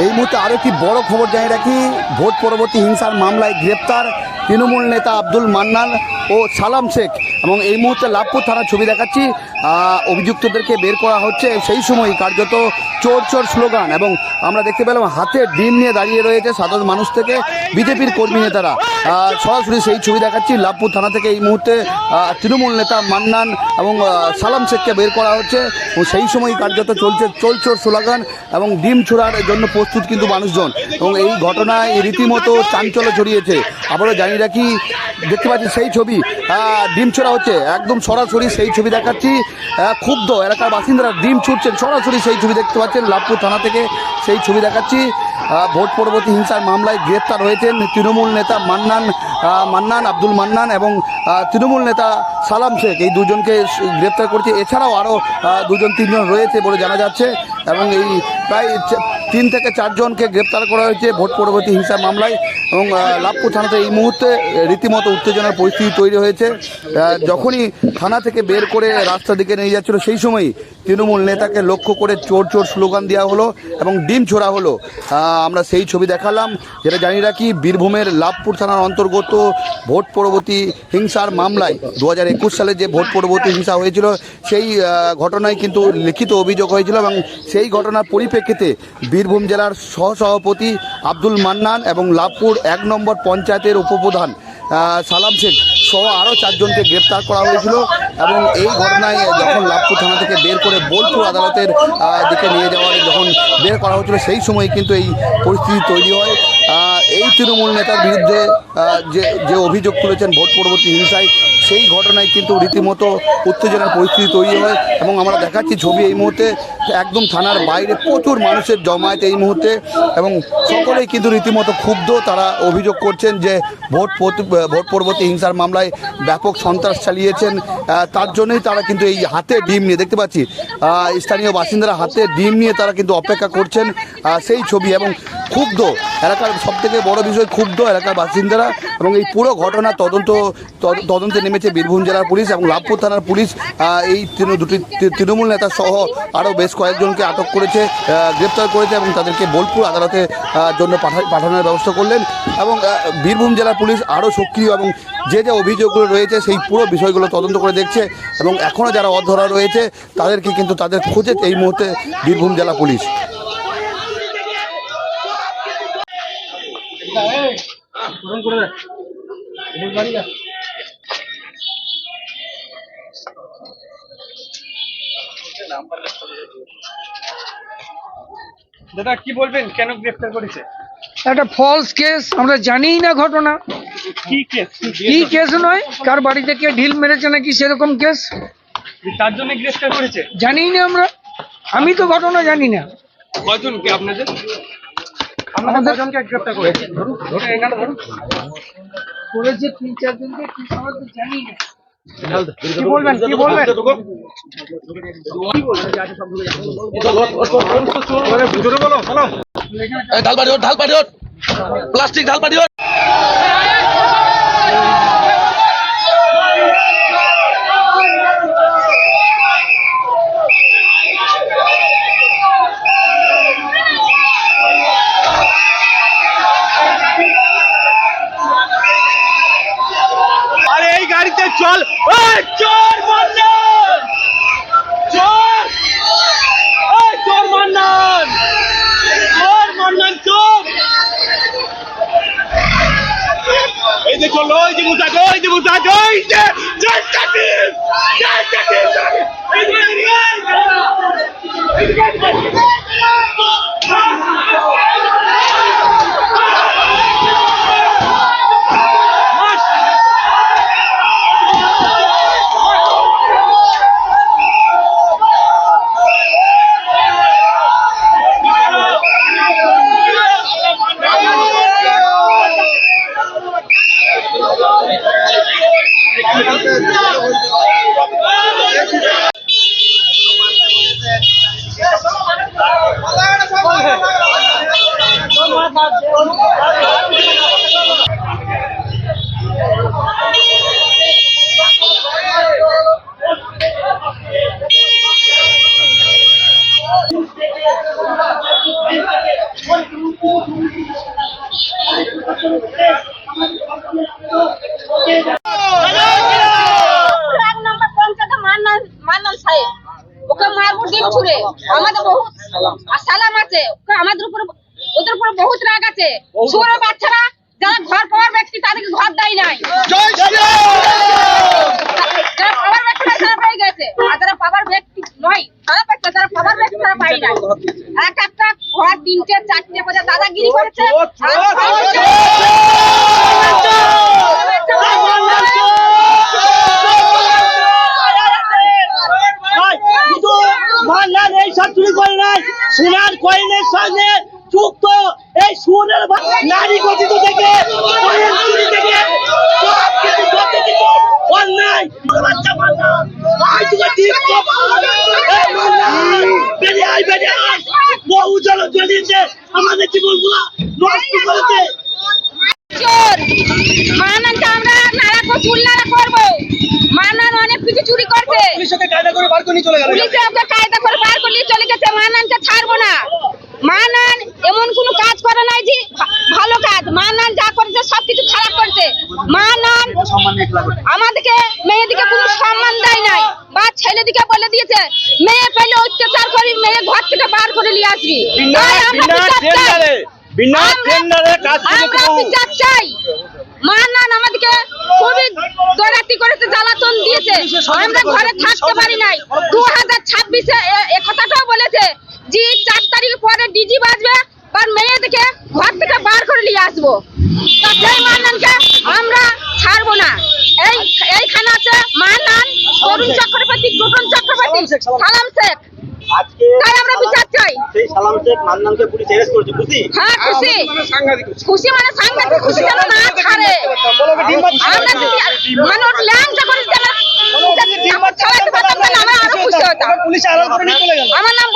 এই মুহূর্তে আরও একটি বড় খবর জানিয়ে রাখি, ভোট পরবর্তী হিংসার মামলায় গ্রেপ্তার তৃণমূল নেতা আব্দুল মান্নান ও সালাম শেখ। এবং এই মুহূর্তে লাভপুর থানার ছবি দেখাচ্ছি, অভিযুক্তদেরকে বের করা হচ্ছে। সেই সময় কার্যত চোর চোর স্লোগান, এবং আমরা দেখতে পেলাম হাতে ডিম নিয়ে দাঁড়িয়ে রয়েছে সাধারণ মানুষ থেকে বিজেপির কর্মী নেতারা। সরাসরি সেই ছবি দেখাচ্ছি লাভপুর থানা থেকে। এই মুহূর্তে তৃণমূল নেতা মান্নান এবং সালাম শেখকে বের করা হচ্ছে, এবং সেই সময় কার্যত চলছে চোর চোর স্লোগান এবং ডিম ছোড়ার জন্য প্রস্তুত কিন্তু মানুষজন। এবং এই ঘটনায় রীতিমতো চাঞ্চল্য ছড়িয়েছে। আবারও জানিয়ে রাখি, দেখতে পাচ্ছি সেই ছবি, ডিম ছোড়া হচ্ছে একদম সরাসরি সেই ছবি দেখাচ্ছি। ক্ষুব্ধ এলাকার বাসিন্দারা ডিম ছুটছেন, সরাসরি সেই ছবি দেখতে পাচ্ছেন লাভপুর থানা থেকে সেই ছবি দেখাচ্ছি। ভোট পরবর্তী হিংসার মামলায় গ্রেপ্তার হয়েছেন তৃণমূল নেতা মান্নান আব্দুল মান্নান এবং তৃণমূল নেতা সালাম শেখ। এই দুজনকে গ্রেপ্তার করেছে। এছাড়াও আরও দুজন তিনজন রয়েছে বলে জানা যাচ্ছে, এবং এই প্রায় 3 থেকে 4 জনকে গ্রেপ্তার করা হয়েছে ভোট পরবর্তী হিংসার মামলায়। এবং লাভপুর থানাতে এই মুহূর্তে রীতিমতো উত্তেজনার পরিস্থিতি তৈরি হয়েছে। যখনই থানা থেকে বের করে রাস্তার দিকে নিয়ে যাচ্ছিল, সেই সময়ই তৃণমূল নেতাকে লক্ষ্য করে চোর চোর স্লোগান দেওয়া হলো এবং ডিম ছোড়া হলো। আমরা সেই ছবি দেখালাম। যেটা জানিয়ে রাখি, বীরভূমের লাভপুর থানার অন্তর্গত ভোট পরবর্তী হিংসার মামলায় 2021 সালে যে ভোট পরবর্তী হিংসা হয়েছিল, সেই ঘটনায় কিন্তু লিখিত অভিযোগ হয়েছিল, এবং সেই ঘটনার পরিপ্রেক্ষিতে বীরভূম জেলার সহসভাপতি আব্দুল মান্নান এবং লাভপুর 1 নম্বর পঞ্চায়েতের উপপ্রধান সালাম শেখ সহ আরও 4 জনকে গ্রেপ্তার করা হয়েছিল। এবং এই ঘটনায় যখন লাভপুর থানা থেকে বের করে বোলপুর আদালতের দিকে নিয়ে যাওয়ার যখন বের করা হয়েছিল, সেই সময় কিন্তু এই পরিস্থিতি তৈরি হয়। এই তৃণমূল নেতার বিরুদ্ধে যে অভিযোগ তুলেছেন ভোট পরবর্তী হিংসায়, সেই ঘটনায় কিন্তু রীতিমতো উত্তেজনার পরিস্থিতি তৈরি হয়। এবং আমরা দেখাচ্ছি ছবি এই মুহূর্তে, একদম থানার বাইরে প্রচুর মানুষের জমায়েত এই মুহূর্তে, এবং সকলেই কিন্তু রীতিমতো ক্ষুব্ধ। তারা অভিযোগ করছেন যে ভোট পরবর্তী হিংসার মামলায় ব্যাপক সন্ত্রাস চালিয়েছেন, তার জন্যই তারা কিন্তু এই হাতে ডিম নিয়ে, দেখতে পাচ্ছি স্থানীয় বাসিন্দারা হাতে ডিম নিয়ে তারা কিন্তু অপেক্ষা করছেন সেই ছবি। এবং ক্ষুব্ধ এলাকার, সবথেকে বড় বিষয় ক্ষুব্ধ এলাকার বাসিন্দারা। এবং এই পুরো ঘটনা তদন্তে নেমেছে বীরভূম জেলার পুলিশ এবং লাভপুর থানার পুলিশ। এই দুটি তৃণমূল নেতা সহ আরও বেশ কয়েকজনকে আটক করেছে, গ্রেপ্তার করেছে, এবং তাদেরকে বোলপুর আদালতে জন্য পাঠানোর ব্যবস্থা করলেন। এবং বীরভূম জেলার পুলিশ আরও সক্রিয়, এবং যে অভিযোগগুলো রয়েছে সেই পুরো বিষয়গুলো তদন্ত করে দেখছে, এবং এখনও যারা অধরা রয়েছে তাদেরকে কিন্তু তাদের খোঁজে এই মুহূর্তে বীরভূম জেলা পুলিশ। দাদা কি বলবেন, কেন গ্রেফতার করেছে? একটা ফলস কেস, আমরা জানিই না ঘটনা কি কেস? কি কেস নয়, কার বাড়ি থেকে ঢিল মেরেছে নাকি সেরকম কেস, তার জন্য গ্রেফতার করেছে? জানিই না আমরা, আমি তো ঘটনা জানি না। কয়জনকে আপনাদের কয়জনকে গ্রেফতার করেছে? ধরুন এখানে ধরুন করেছে 3-4 জনকে, কি আমরা তো জানি না। কি বলবেন ঢাল পাড়ি ওঠ, প্লাস্টিক ঢাল পাড়ি ওঠ। আরে এই গাড়িতে চল, চোর মান্নান, চোর, চোর মান্নান, চোর মান্নান, চোর। এই যে চলো, ওই যে মুসাক, ওই যে মুসাক, ওই যে জয় কাটিম, জয় কাটিম, এই যে এক নম্বর পঞ্চায়েতে মান্নান সাহেব, ওকে মারবো ডিম ছুড়ে। আমাদের বহুত সালাম আছে, ওকে আমাদের উপর ওদের উপর বহুত রাগ আছে। ছোট বাচ্চারা যারা ঘর পাওয়ার ব্যক্তি তাদেরকে ঘর দেয় নাই, যারা পাওয়ার ব্যক্তি তারা পেয়ে গেছে, আর যারা পাওয়ার ব্যক্তি নয় তারা পেয়েছে, যারা পাওয়ার ব্যক্তি তারা পাই নাই। এক একটা ঘর 3টে 4টে করে দাদাগিরি করেছে। মান্নান এইসব চুরি করে নাই, সোনার কয়েনের সঙ্গে যুক্ত এই সুরের নারী গঠিত থেকে চুরি থেকে সব কিছু করতে দিত অন্যায়। বাচ্চা মান্নান বেরিয়ে আয়, বেরিয়ে আয়। বহু জন জ্বলিয়েছে, আমাদের জীবনগুলো নষ্ট করেছে। চোর মান্নানকে আমরা নাড়া চুল নাড়া করবো। মান্নান অনেক কিছু চুরি করছে, পুলিশকে কায়দা করে বার করে নিয়ে চলে গেল। পুলিশে ওকে কায়দা করে বার করে নিয়ে চলে গেছে। মান্নানকে ছাড়বো না। মান্নান এমন কোনো কাজ করে নাই যে ভালো কাজ। মান্নান যা করেছে সবকিছু খারাপ করেছে। মান্নান আমাদেরকে মেয়েদিকে কোনো সম্মান দেয় নাই, বা ছেলেদিকে বলে দিয়েছে মেয়ে পেলে অত্যাচার করি, মেয়ে ঘর থেকে বার করে নিয়ে আসবি। তাই আমরা বিচার চাই। আমরা বিচার চাই। মান্নান আমাদেরকে খুবই দৌড়াতি করেছে, জ্বালাতন দিয়েছে, আমরা ঘরে থাকতে পারি নাই। 2026-এ এ কথাটাও বলেছে যে 4 তারিখ পরে ডিজি বাজবে, আর মেয়েদেরকে ঘর থেকে বার করে নিয়ে আসবো। তা সেই মান্নানকে আমরা ছাড়বো না। এইখানে আছে মান্নান, তরুণ চক্রবর্তী, টোটন চক্রবর্তী, সালাম শেখ। তাই আমরা বিচার চাই। সেই সালাম শেখ মান্নানকে পুলিশ অ্যারেস্ট করেছে, খুশি? হ্যাঁ খুশি, খুশি মানে সাংঘাতিক খুশি, যেন না ছাড়ে। আমরা যদি মানে ওর ল্যাংটা করে দিতে, আমরা ছাড়াইতে পারতাম না, আমরা আরো খুশি হতাম। পুলিশ আড়াল করে নিয়ে চলে গেল। আমার নাম